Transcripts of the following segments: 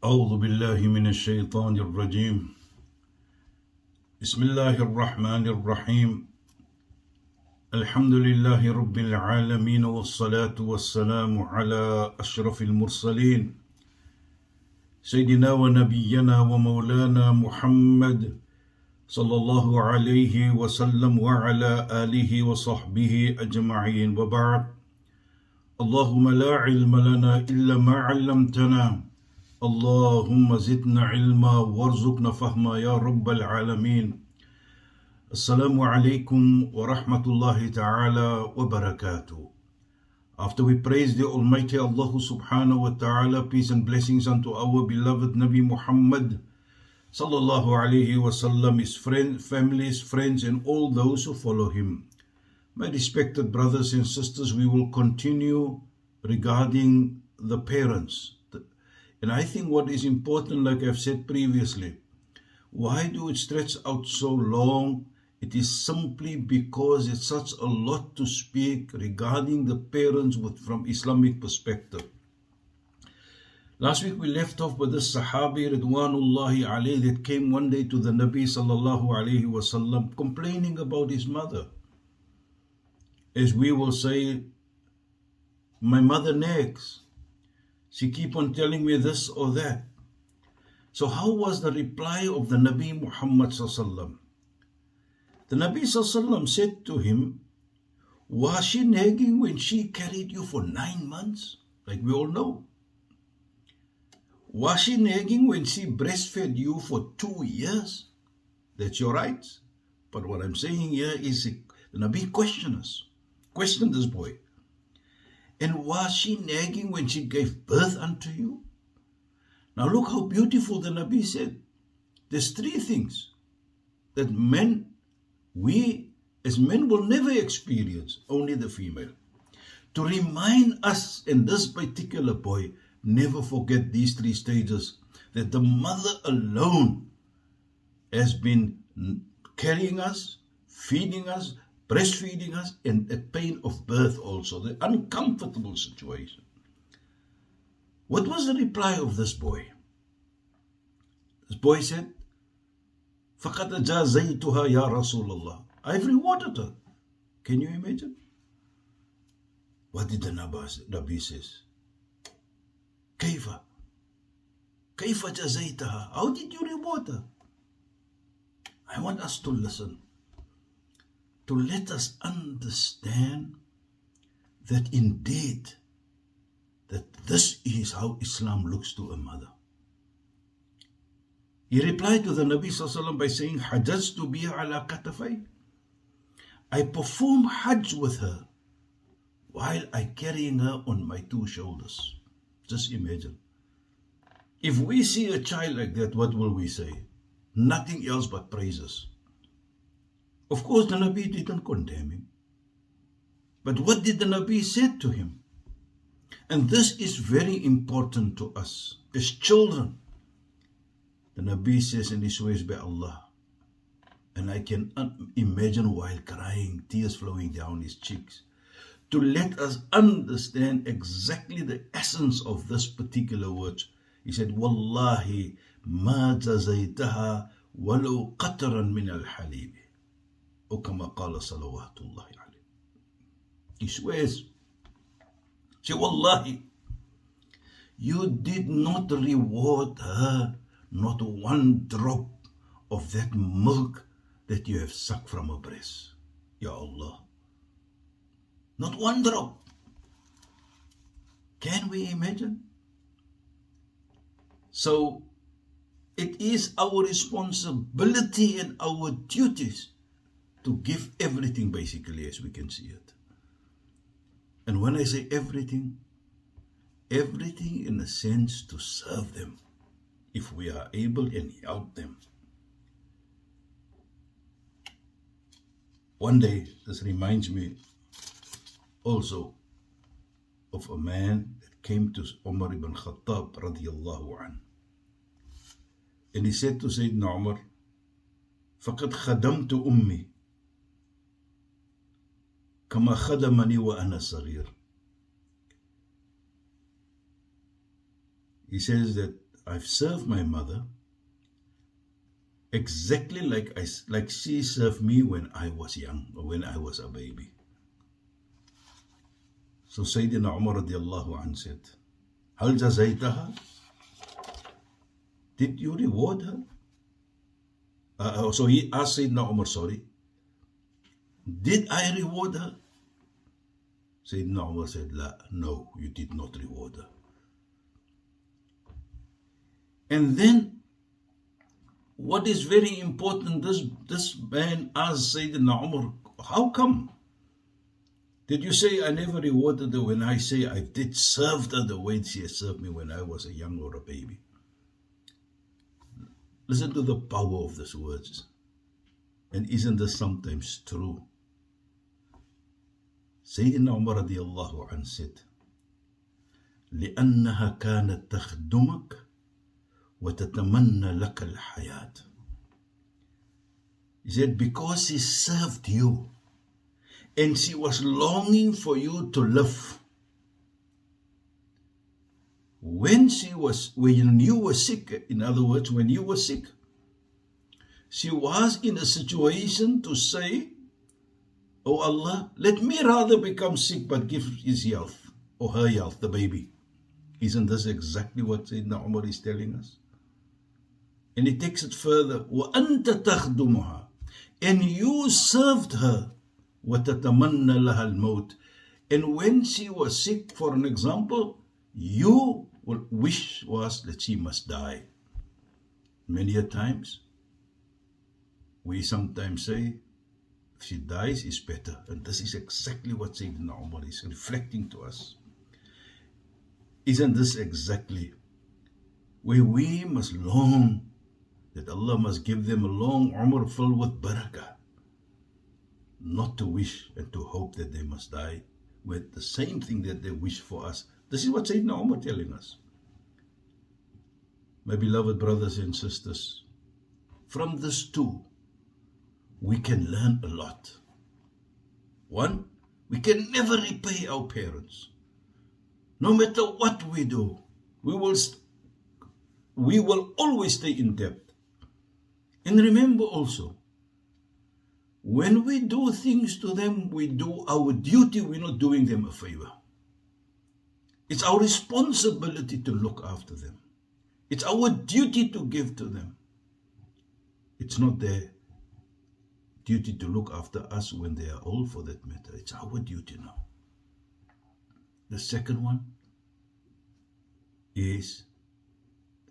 أعوذ بالله من الشيطان الرجيم. بسم الله الرحمن الرحيم. الحمد لله رب العالمين والصلاة والسلام على أشرف المرسلين سيدنا ونبينا ومولانا محمد صلى الله عليه وسلم وعلى آله وصحبه أجمعين، وبعد. اللهم لا علم لنا إلا ما علمتنا، اللهم زدنا علما وارزقنا فهما يا رب العالمين. Assalamu alaikum wa rahmatullahi ta'ala wa barakatuh. After we praise the Almighty Allah subhanahu wa ta'ala, peace and blessings unto our beloved Nabi Muhammad sallallahu alayhi wa sallam, his friends, families, friends, and all those who follow him. My respected brothers and sisters, we will continue regarding the parents. And I think what is important, like I've said previously, why do it stretch out so long? It is simply because it's such a lot to speak regarding the parents from Islamic perspective. Last week we left off with this Sahabi Ridwanullahi alayhi that came one day to the Nabi sallallahu alayhi wasallam complaining about his mother. As we will say, my mother nags. She keep on telling me this or that. So how was the reply of the Nabi Muhammad sallallahu alaihi wasallam? The Nabi sallallahu alaihi wasallam said to him, was she nagging when she carried you for 9 months? Like we all know. Was she nagging when she breastfed you for 2 years? That's your right. But what I'm saying here is the Nabi questioned this boy. And was she nagging when she gave birth unto you? Now look how beautiful the Nabi said. There's 3 things that we as men will never experience, only the female. To remind us and this particular boy, never forget these 3 stages, that the mother alone has been carrying us, feeding us, breastfeeding us, and the pain of birth also, the uncomfortable situation. What was the reply of this boy? This boy said, فَقَدْ جَازَيْتُهَا يَا رَسُولَ اللَّهِ. I've rewarded her. Can you imagine? What did the Nabi says? كَيْفَ جَزَيْتَهَا. How did you reward her? I want us to listen, to let us understand that indeed, that this is how Islam looks to a mother. He replied to the Nabi sallallahu alaihi wasallam by saying, حَجَزْتُ بِهَا عَلَى كَتَفَيْ. I perform Hajj with her while I carrying her on my 2 shoulders. Just imagine. If we see a child like that, what will we say? Nothing else but praises. Of course, the Nabi didn't condemn him. But what did the Nabi say to him? And this is very important to us as children. The Nabi says, and he swears by Allah, and I can imagine while crying, tears flowing down his cheeks, to let us understand exactly the essence of this particular word. He said, Wallahi ma jazaytaha walau qatran min al-halib. O kama qala salawatullahi alayhi. He swears, say, Wallahi, you did not reward her not 1 drop of that milk that you have sucked from her breast. Ya Allah. Not 1 drop. Can we imagine? So, it is our responsibility and our duties to give everything, basically, as we can see it. And when I say everything in a sense to serve them, if we are able, and help them. One day, this reminds me also of a man that came to Umar ibn Khattab radiyallahu anhu. And he said to Sayyidina Umar, فَقَدْ خَدَمْتُ أُمِّي كَمَا خَدَمَنِي وَأَنَا صَغِيرٌ. He says that I've served my mother exactly like she served me when I was young, or when I was a baby. So Sayyidina Umar radiallahu anhu said, Hal jazaytaha? Did you reward her? So he asked Sayyidina Umar, sorry, did I reward her? Sayyidina Umar said, La, no, you did not reward her. And then, what is very important, this man asked Sayyidina Umar, how come? Did you say I never rewarded her when I say I did serve her the way she has served me when I was a young or a baby? Listen to the power of these words. And isn't this sometimes true? Sayyidina Umar radiallahu anhu said, لأنها كانت تخدمك وتتمنى لك الحياة. He said, because she served you and she was longing for you to live. When you were sick, in other words, when you were sick, she was in a situation to say, Oh Allah, let me rather become sick but give his health, or her health, the baby. Isn't this exactly what Sayyidina Umar is telling us? And he takes it further. وَأَنْتَ تَخْدُمُهَا, and you served her. وَتَتَمَنَّ لَهَا الْمَوْتِ, and when she was sick, for an example, you wish was that she must die. Many a times, we sometimes say, if she dies, it's better. And this is exactly what Sayyidina Umar is reflecting to us. Isn't this exactly where we must long that Allah must give them a long umr filled with barakah? Not to wish and to hope that they must die with the same thing that they wish for us. This is what Sayyidina Umar telling us. My beloved brothers and sisters, from this too, we can learn a lot. One, we can never repay our parents. No matter what we do, we will always stay in debt. And remember also, when we do things to them, we do our duty, we're not doing them a favor. It's our responsibility to look after them. It's our duty to give to them. It's not their duty to look after us when they are old, for that matter. It's our duty now. The second one is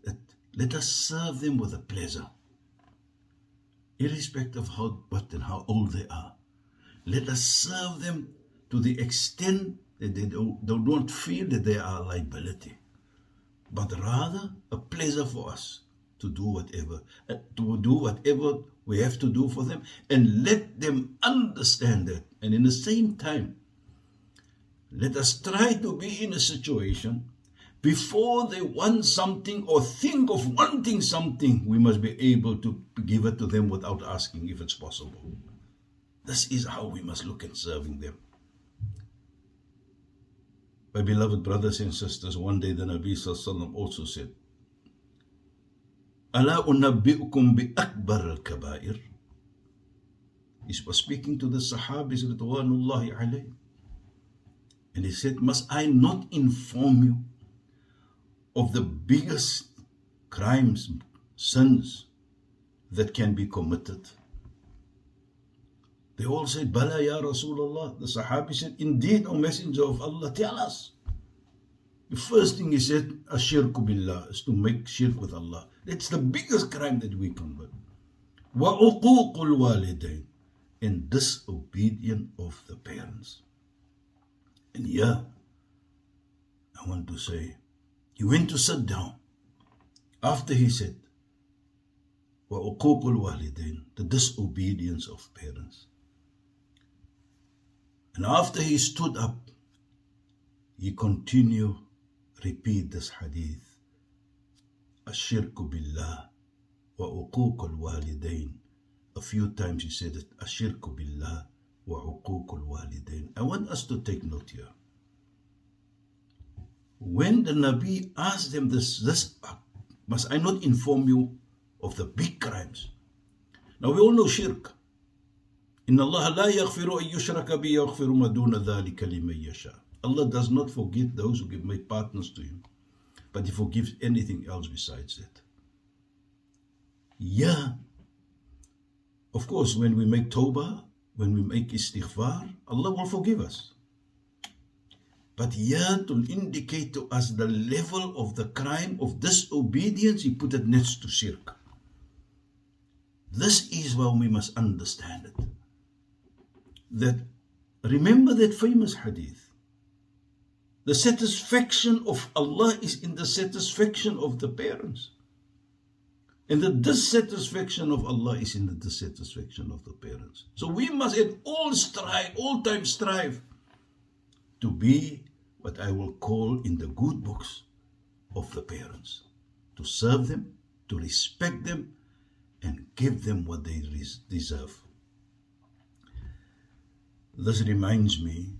that let us serve them with a pleasure. Irrespective of how old they are. Let us serve them to the extent that they don't feel that they are a liability, but rather a pleasure for us to do whatever we have to do for them, and let them understand that. And in the same time, let us try to be in a situation before they want something or think of wanting something, we must be able to give it to them without asking if it's possible. This is how we must look at serving them. My beloved brothers and sisters, one day the Nabi Sallallahu Alaihi Wasallam also said, Ala unabbi'ukum bi akbar al-kabair. He was speaking to the Sahabis Ridwanullahi alayhi. And he said, must I not inform you of the biggest crimes, sins that can be committed? They all said, Bala ya Rasulullah. The Sahabi said, indeed, O Messenger of Allah, tell us. The first thing he said, ashirku billah, is to make shirk with Allah. That's the biggest crime that we commit. Wa uququl walidain, and disobedience of the parents. And yeah, I want to say, he went to sit down. After he said, wa uququl walidain, the disobedience of parents. And after he stood up, he continued, repeat this hadith. Ashirku billah wa uququl walidain. A few times he said it. Ashirku billah wa uququl walidain. I want us to take note here. When the Nabi asked them this Must I not inform you of the big crimes? Now we all know shirk. إن الله لا يغفر أن يشرك به يغفر ما دون ذلك لمن يشاء. Allah does not forgive those who make partners to Him, but He forgives anything else besides that. Yeah, of course, when we make tawbah, when we make istighfar, Allah will forgive us. But yeah, to indicate to us the level of the crime of disobedience, He put it next to shirk. This is how we must understand it. That, remember that famous hadith. The satisfaction of Allah is in the satisfaction of the parents. And the dissatisfaction of Allah is in the dissatisfaction of the parents. So we must at all times strive to be what I will call in the good books of the parents. To serve them, to respect them, and give them what they deserve. This reminds me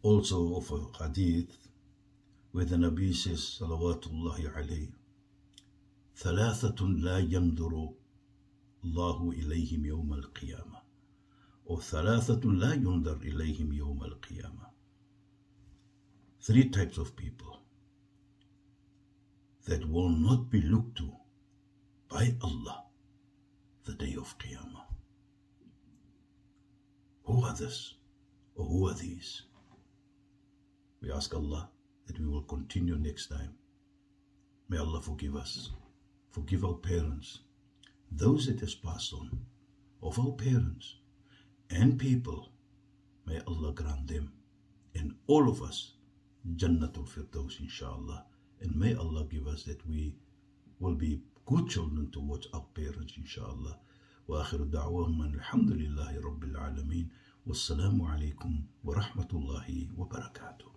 also of a hadith where the Nabi says, Salawatullahi alayhi, ثلاثة لا ينظر الله إليهم يوم القيامة, or ثلاثة لا ينظر إليهم يوم القيامة. 3 types of people that will not be looked to by Allah the day of Qiyamah. Who are this? Or who are these? We ask Allah that we will continue next time. May Allah forgive us. Forgive our parents, those that has passed on, of our parents and people. May Allah grant them and all of us Jannatul Firdaus, inshallah. And may Allah give us that we will be good children towards our parents, inshallah. وآخر دعواهم الحمد لله رب العالمين والسلام عليكم ورحمة الله وبركاته.